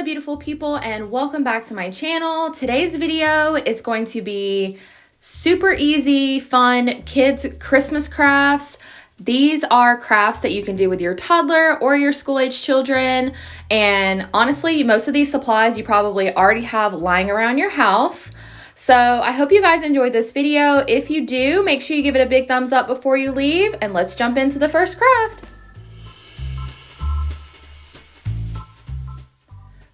beautiful people, and welcome back to my channel. Today's video is going to be super easy, fun kids Christmas crafts. These are crafts that you can do with your toddler or your school-age children. And honestly, most of these supplies you probably already have lying around your house. So I hope you guys enjoyed this video. If you do, make sure you give it a big thumbs up before you leave, and let's jump into the first craft.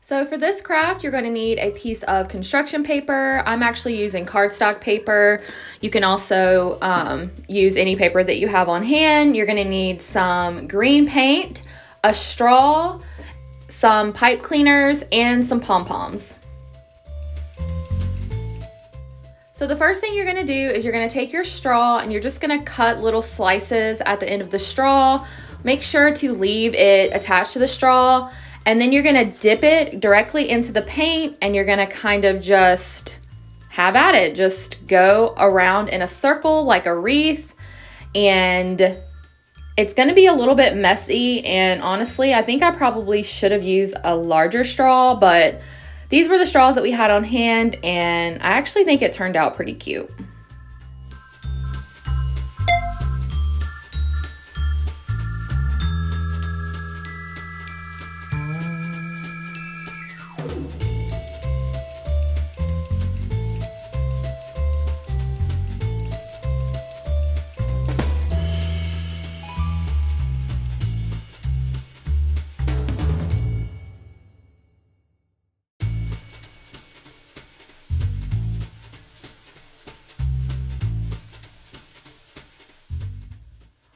So for this craft, you're going to need a piece of construction paper. I'm actually using cardstock paper. You can also use any paper that you have on hand. You're going to need some green paint, a straw, some pipe cleaners, and some pom-poms. So the first thing you're going to do is you're going to take your straw and you're just going to cut little slices at the end of the straw. Make sure to leave it attached to the straw. And then you're gonna dip it directly into the paint and you're gonna kind of just have at it. Just go around in a circle like a wreath. And it's gonna be a little bit messy. And honestly, I think I probably should have used a larger straw, but these were the straws that we had on hand and I actually think it turned out pretty cute.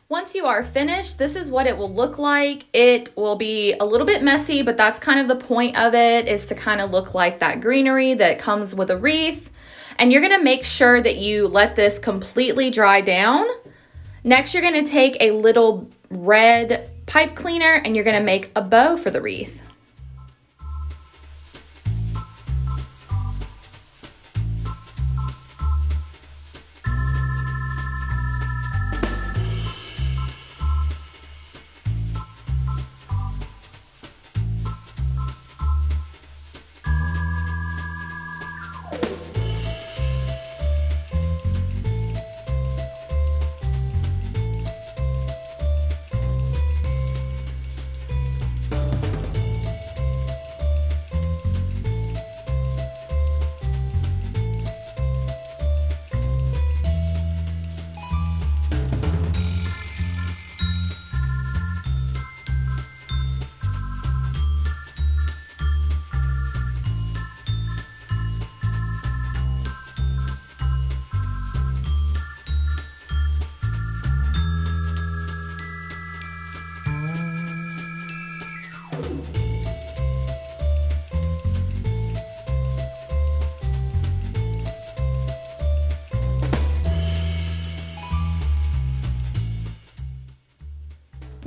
Once you are finished, this is what it will look like. It will be a little bit messy, but that's kind of the point of it, is to kind of look like that greenery that comes with a wreath. And you're gonna make sure that you let this completely dry down. Next, you're gonna take a little red pipe cleaner and you're gonna make a bow for the wreath.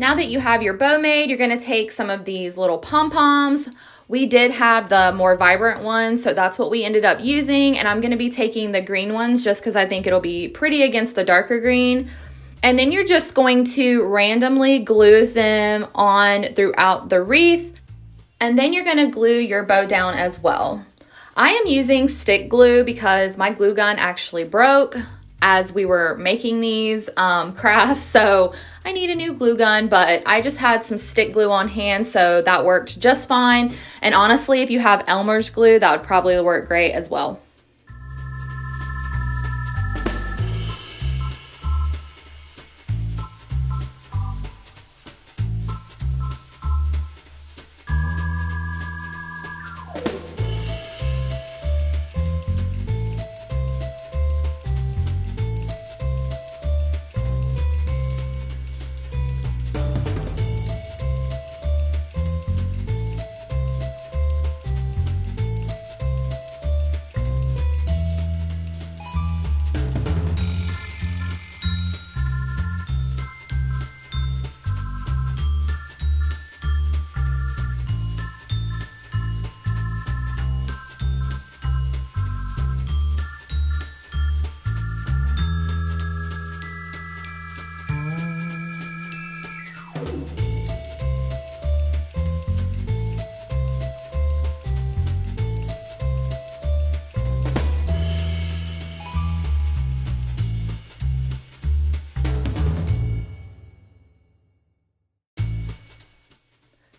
Now that you have your bow made, you're gonna take some of these little pom-poms. We did have the more vibrant ones, so that's what we ended up using. And I'm gonna be taking the green ones just because I think it'll be pretty against the darker green. And then you're just going to randomly glue them on throughout the wreath. And then you're gonna glue your bow down as well. I am using stick glue because my glue gun actually broke as we were making these crafts, so I need a new glue gun, but I just had some stick glue on hand, so that worked just fine. And honestly, if you have Elmer's glue, that would probably work great as well.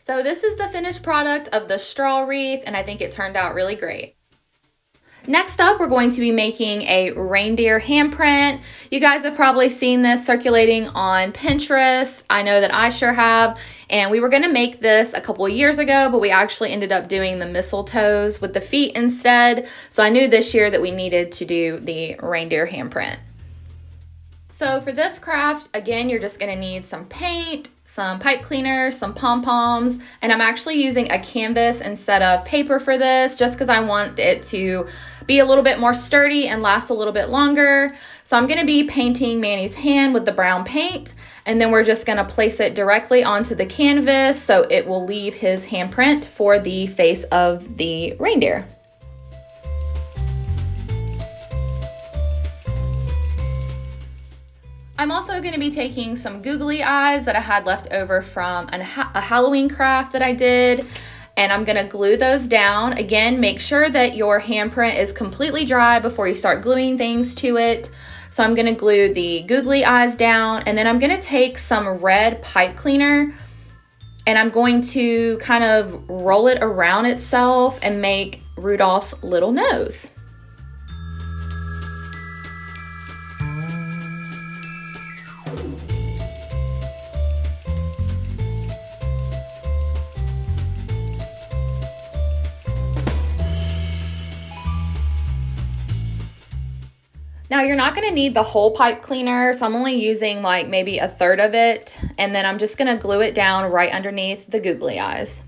So this is the finished product of the straw wreath, and I think it turned out really great. Next up, we're going to be making a reindeer handprint. You guys have probably seen this circulating on Pinterest. I know that I sure have. And we were going to make this a couple years ago, but we actually ended up doing the mistletoes with the feet instead. So I knew this year that we needed to do the reindeer handprint. So for this craft, again, you're just going to need some paint, some pipe cleaner, some pom-poms, and I'm actually using a canvas instead of paper for this just because I want it to be a little bit more sturdy and last a little bit longer. So I'm going to be painting Manny's hand with the brown paint, and then we're just going to place it directly onto the canvas so it will leave his handprint for the face of the reindeer. I'm also going to be taking some googly eyes that I had left over from a Halloween craft that I did, and I'm going to glue those down. Again, make sure that your handprint is completely dry before you start gluing things to it. So I'm going to glue the googly eyes down, and then I'm going to take some red pipe cleaner and I'm going to kind of roll it around itself and make Rudolph's little nose. Now you're not going to need the whole pipe cleaner, so I'm only using like maybe a third of it, and then I'm just going to glue it down right underneath the googly eyes.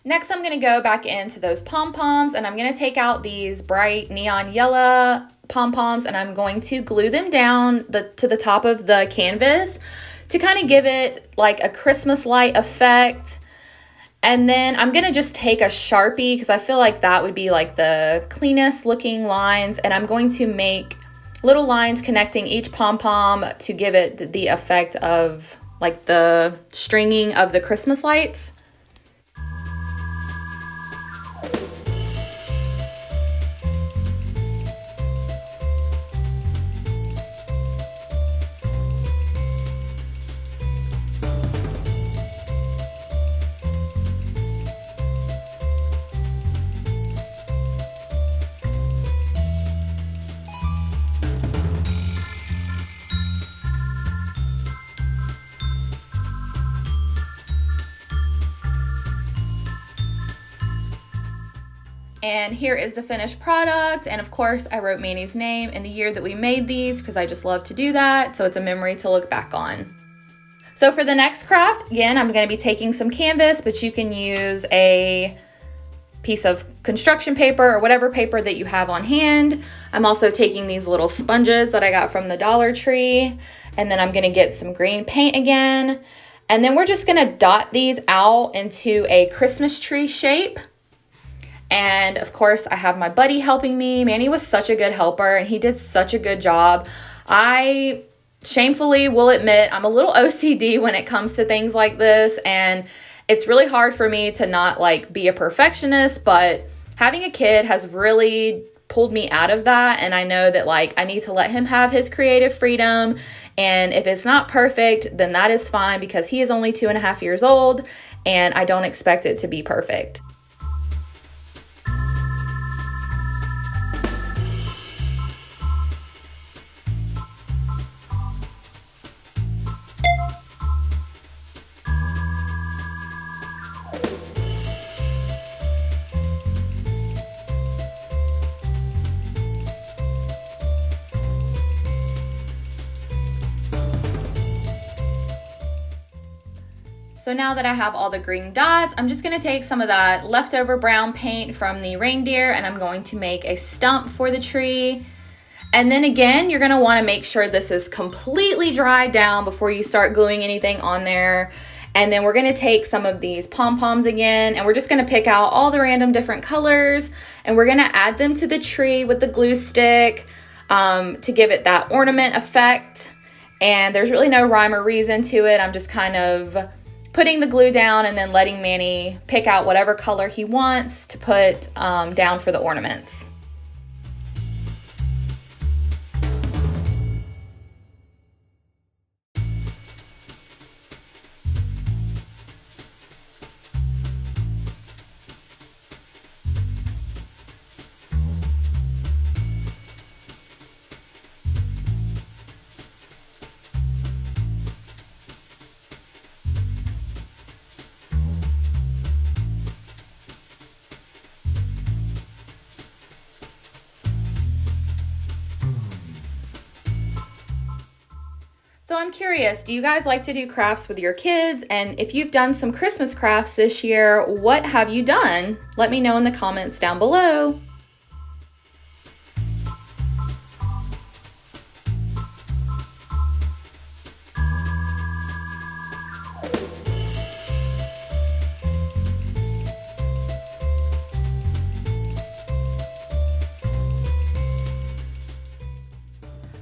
Next, I'm going to go back into those pom-poms, and I'm going to take out these bright neon yellow pom-poms, and I'm going to glue them down to the top of the canvas to kind of give it like a Christmas light effect. And then I'm going to just take a Sharpie because I feel like that would be like the cleanest looking lines, and I'm going to make little lines connecting each pom-pom to give it the effect of like the stringing of the Christmas lights. And here is the finished product. And of course, I wrote Manny's name and the year that we made these because I just love to do that. So it's a memory to look back on. So for the next craft, again, I'm going to be taking some canvas, but you can use a piece of construction paper or whatever paper that you have on hand. I'm also taking these little sponges that I got from the Dollar Tree. And then I'm going to get some green paint again. And then we're just going to dot these out into a Christmas tree shape. And of course, I have my buddy helping me. Manny was such a good helper and he did such a good job. I shamefully will admit I'm a little OCD when it comes to things like this, and it's really hard for me to not like be a perfectionist, but having a kid has really pulled me out of that, and I know that like I need to let him have his creative freedom, and if it's not perfect, then that is fine because he is only 2.5 years old and I don't expect it to be perfect. So now that I have all the green dots, I'm just gonna take some of that leftover brown paint from the reindeer and I'm going to make a stump for the tree. And then again, you're gonna wanna make sure this is completely dried down before you start gluing anything on there. And then we're gonna take some of these pom-poms again, and we're just gonna pick out all the random different colors, and we're gonna add them to the tree with the glue stick to give it that ornament effect. And there's really no rhyme or reason to it. I'm just kind of putting the glue down and then letting Manny pick out whatever color he wants to put down for the ornaments. So I'm curious, do you guys like to do crafts with your kids? And if you've done some Christmas crafts this year, what have you done? Let me know in the comments down below.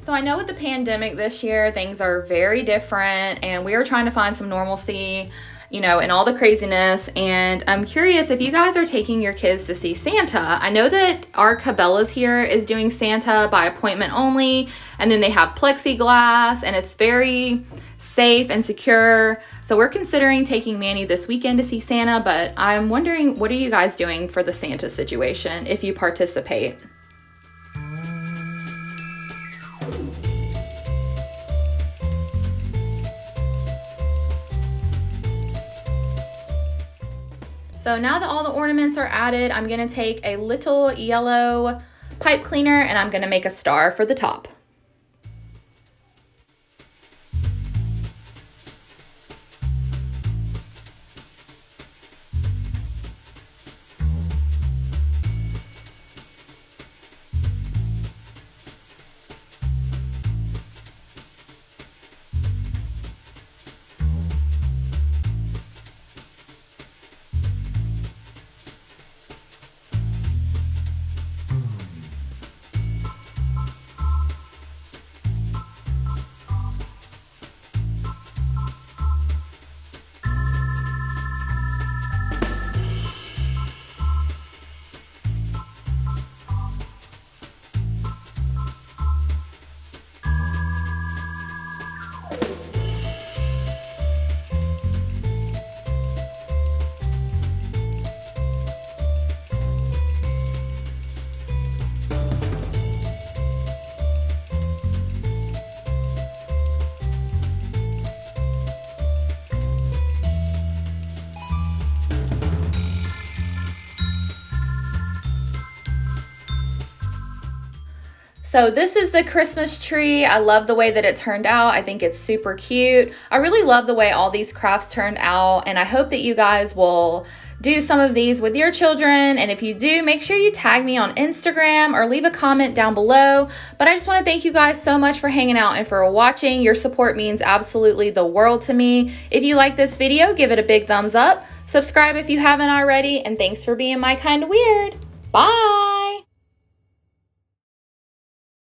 So I know with the pandemic this year, things are very different and we are trying to find some normalcy, you know, in all the craziness. And I'm curious if you guys are taking your kids to see Santa. I know that our Cabela's here is doing Santa by appointment only, and then they have plexiglass and it's very safe and secure. So we're considering taking Manny this weekend to see Santa, but I'm wondering, what are you guys doing for the Santa situation if you participate? So now that all the ornaments are added, I'm gonna take a little yellow pipe cleaner and I'm gonna make a star for the top. So this is the Christmas tree. I love the way that it turned out. I think it's super cute. I really love the way all these crafts turned out, and I hope that you guys will do some of these with your children. And if you do, make sure you tag me on Instagram or leave a comment down below. But I just want to thank you guys so much for hanging out and for watching. Your support means absolutely the world to me. If you like this video, give it a big thumbs up. Subscribe if you haven't already, and thanks for being my kind of weird. Bye!